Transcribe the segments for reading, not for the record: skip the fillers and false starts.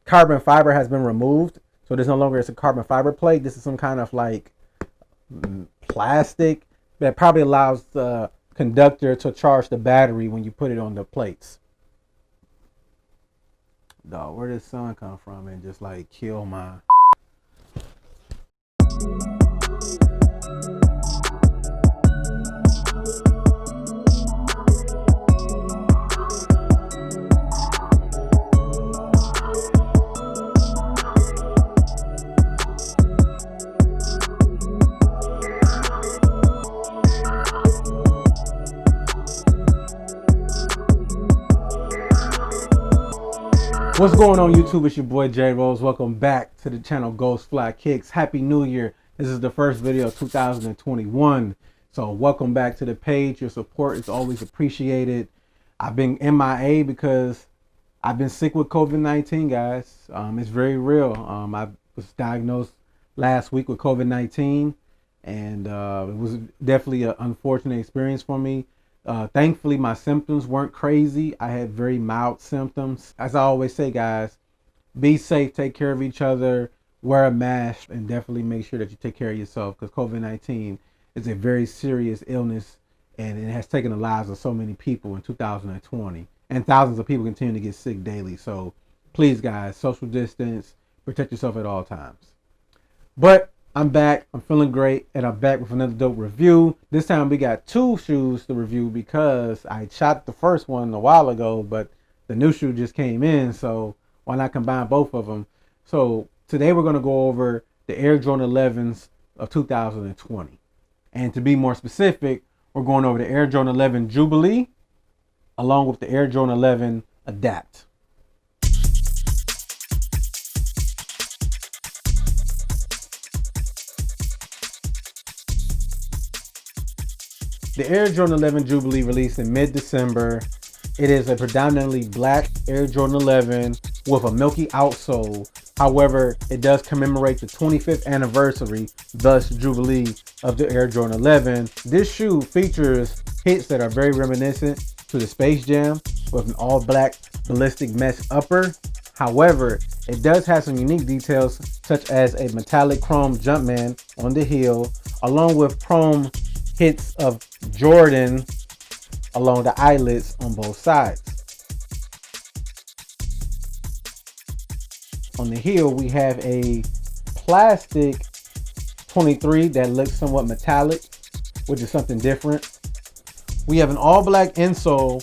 carbon fiber has been removed. So there's no longer a carbon fiber plate. This is some kind of like plastic that probably allows the conductor to charge the battery when you put it on the plates. Dog, where did the sun come from and just like kill my... What's going on YouTube? It's your boy J Rose. Welcome back to the channel Ghostflykickz. Happy New Year. This is the first video of 2021. So welcome back to the page. Your support is always appreciated. I've been MIA because I've been sick with COVID-19, guys. It's very real. I was diagnosed last week with COVID-19 and it was definitely an unfortunate experience for me. Thankfully, my symptoms weren't crazy. I had very mild symptoms. As I always say, guys, be safe, take care of each other, wear a mask, and definitely make sure that you take care of yourself because COVID-19 is a very serious illness and it has taken the lives of so many people in 2020. And thousands of people continue to get sick daily. So please, guys, social distance, protect yourself at all times. But I'm back, I'm feeling great, and I'm back with another dope review. This time we got two shoes to review because I shot the first one a while ago, but the new shoe just came in, so why not combine both of them? So today we're going to go over the Air Jordan 11s of 2020. And to be more specific, we're going over the Air Jordan 11 Jubilee along with the Air Jordan 11 Adapt. The Air Jordan 11 Jubilee released in mid-December. It is a predominantly black Air Jordan 11 with a milky outsole. However, it does commemorate the 25th anniversary, thus Jubilee, of the Air Jordan 11. This shoe features hits that are very reminiscent to the Space Jam with an all-black ballistic mesh upper. However, it does have some unique details such as a metallic chrome Jumpman on the heel, along with chrome hits of Jordan along the eyelets on both sides. On the heel, we have a plastic 23 that looks somewhat metallic, which is something different. We have an all black insole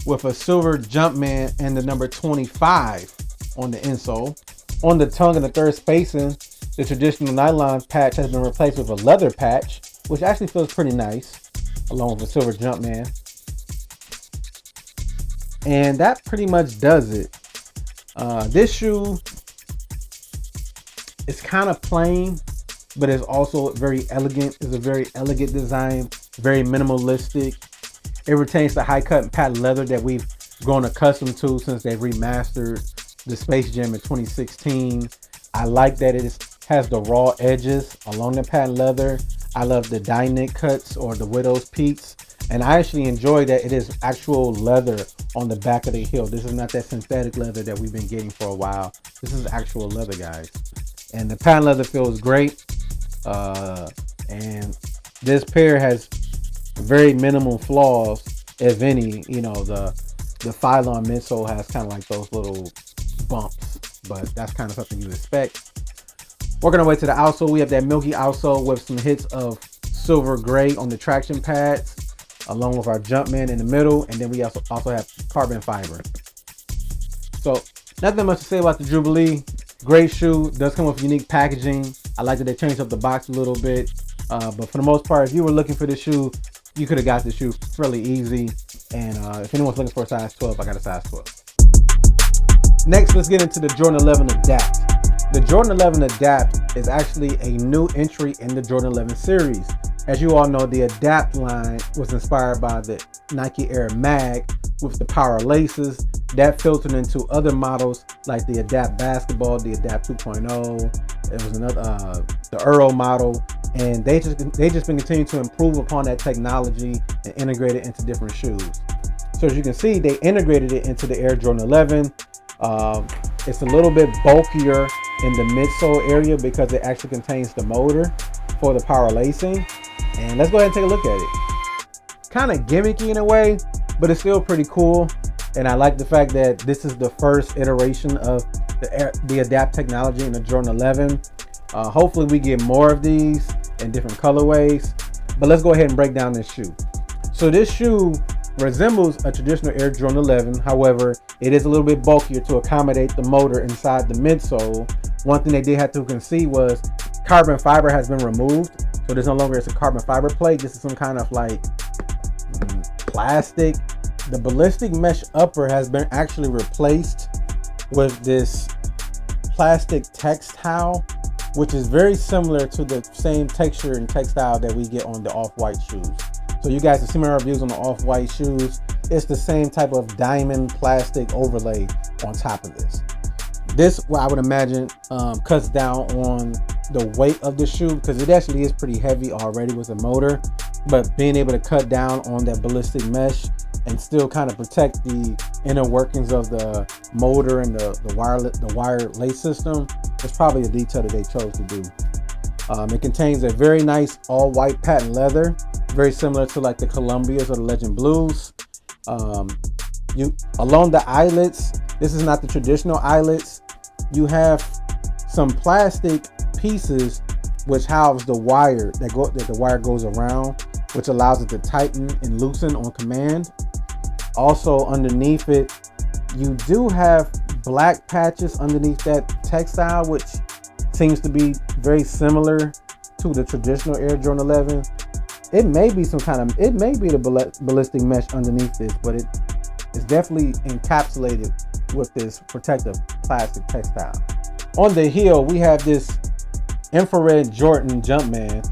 with a silver Jumpman and the number 25 on the insole. On the tongue and the third spacing, the traditional nylon patch has been replaced with a leather patch, which actually feels pretty nice, along with a silver Jumpman. And that pretty much does it. This shoe is kind of plain, but it's also very elegant. It's a very elegant design, very minimalistic. It retains the high cut and patent leather that we've grown accustomed to since they remastered the Space Jam in 2016. I like that it has the raw edges along the patent leather. I love the die-knit cuts or the widow's peaks, and I actually enjoy that it is actual leather on the back of the heel. This is not that synthetic leather that we've been getting for a while. This is actual leather, guys, and the patent leather feels great. And this pair has very minimal flaws, if any. You know, the Phylon midsole has kind of like those little bumps, but that's kind of something you expect. Working our way to the outsole, we have that milky outsole with some hits of silver gray on the traction pads, along with our Jumpman in the middle, and then we also have carbon fiber. So nothing much to say about the Jubilee. Great shoe, does come with unique packaging. I like that they changed up the box a little bit, but for the most part, if you were looking for this shoe, you could have got this shoe fairly easy. And if anyone's looking for a size 12, I got a size 12. Next, let's get into the Jordan 11 Adapt. The Jordan 11 Adapt is actually a new entry in the Jordan 11 series. As you all know, the Adapt line was inspired by the Nike Air Mag with the power laces. That filtered into other models like the Adapt Basketball, the Adapt 2.0. It was another, the Euro model, and they just been continuing to improve upon that technology and integrate it into different shoes. So as you can see, they integrated it into the Air Jordan 11. It's a little bit bulkier in the midsole area because it actually contains the motor for the power lacing. And let's go ahead and take a look at it. Kind of gimmicky in a way, but it's still pretty cool. And I like the fact that this is the first iteration of the adapt technology in the Jordan 11. Hopefully we get more of these in different colorways, but let's go ahead and break down this shoe. So this shoe resembles a traditional Air Jordan 11. However, it is a little bit bulkier to accommodate the motor inside the midsole. One thing they did have to concede was carbon fiber has been removed. So there's no longer a carbon fiber plate. This is some kind of like plastic. The ballistic mesh upper has been actually replaced with this plastic textile, which is very similar to the same texture and textile that we get on the off-white shoes. So you guys have seen my reviews on the off-white shoes. It's the same type of diamond plastic overlay on top of this. This, what I would imagine, cuts down on the weight of the shoe because it actually is pretty heavy already with a motor, but being able to cut down on that ballistic mesh and still kind of protect the inner workings of the motor and the wire lace system is probably a detail that they chose to do. It contains a very nice all white patent leather, very similar to like the Columbias or the Legend Blues. Along the eyelets, this is not the traditional eyelets. You have some plastic pieces which house the wire that the wire goes around, which allows it to tighten and loosen on command. Also underneath it, you do have black patches underneath that textile, which seems to be very similar to the traditional Air Jordan 11. It may be the ballistic mesh underneath this, but it's definitely encapsulated with this protective plastic textile. On the heel, we have this infrared Jordan Jumpman,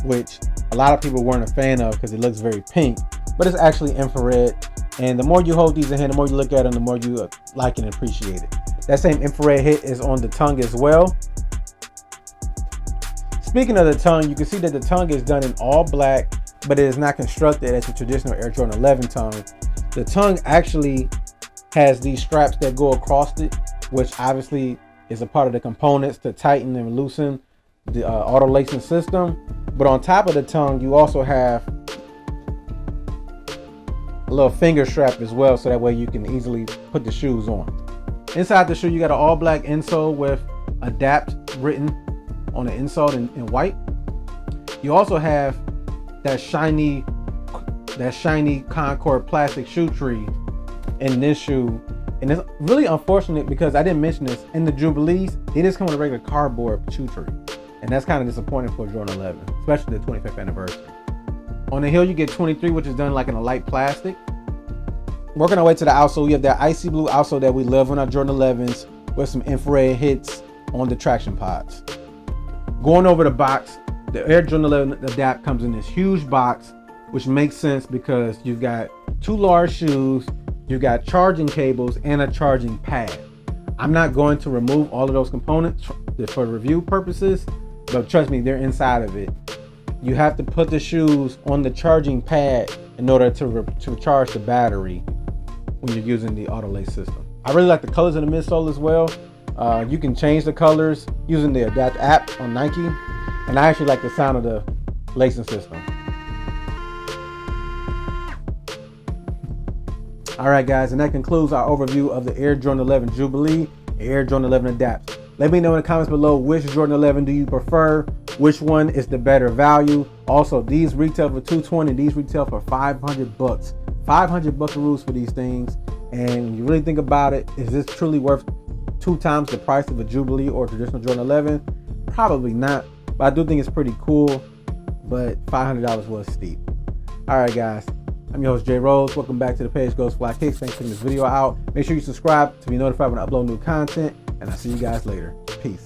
which a lot of people weren't a fan of because it looks very pink, but it's actually infrared. And the more you hold these in hand, the more you look at them, the more you like and appreciate it. That same infrared hit is on the tongue as well. Speaking of the tongue, you can see that the tongue is done in all black, but it is not constructed as a traditional Air Jordan 11 tongue. The tongue actually has these straps that go across it, which obviously is a part of the components to tighten and loosen the auto lacing system. But on top of the tongue, you also have a little finger strap as well, so that way you can easily put the shoes on. Inside the shoe, you got an all black insole with adapt written on the insole in white. You also have that shiny Concord plastic shoe tree in this shoe. And it's really unfortunate because I didn't mention this, in the Jubilees, they just come with a regular cardboard shoe tree. And that's kind of disappointing for Jordan 11, especially the 25th anniversary. On the heel, you get 23, which is done like in a light plastic. Working our way to the outsole, we have that icy blue outsole that we love on our Jordan 11s with some infrared hits on the traction pods. Going over the box, the Air Jordan 11 Adapt comes in this huge box, which makes sense because you've got two large shoes, you've got charging cables and a charging pad. I'm not going to remove all of those components for review purposes, but trust me, they're inside of it. You have to put the shoes on the charging pad in order to charge the battery when you're using the auto lace system. I really like the colors of the midsole as well. You can change the colors using the Adapt app on Nike, and I actually like the sound of the lacing system. All right, guys, and that concludes our overview of the Air Jordan 11 Jubilee and Air Jordan 11 Adapt. Let me know in the comments below which Jordan 11 do you prefer, which one is the better value. Also, these retail for $220, these retail for $500. 500 buckaroos for these things. And when you really think about it, is this truly worth 2 times the price of a Jubilee or traditional Jordan 11? Probably not, but I do think it's pretty cool, but $500 was steep. All right, guys. I'm your host, Jay Rose. Welcome back to the page Ghostflykickz. Thanks for checking this video out. Make sure you subscribe to be notified when I upload new content, and I'll see you guys later. Peace.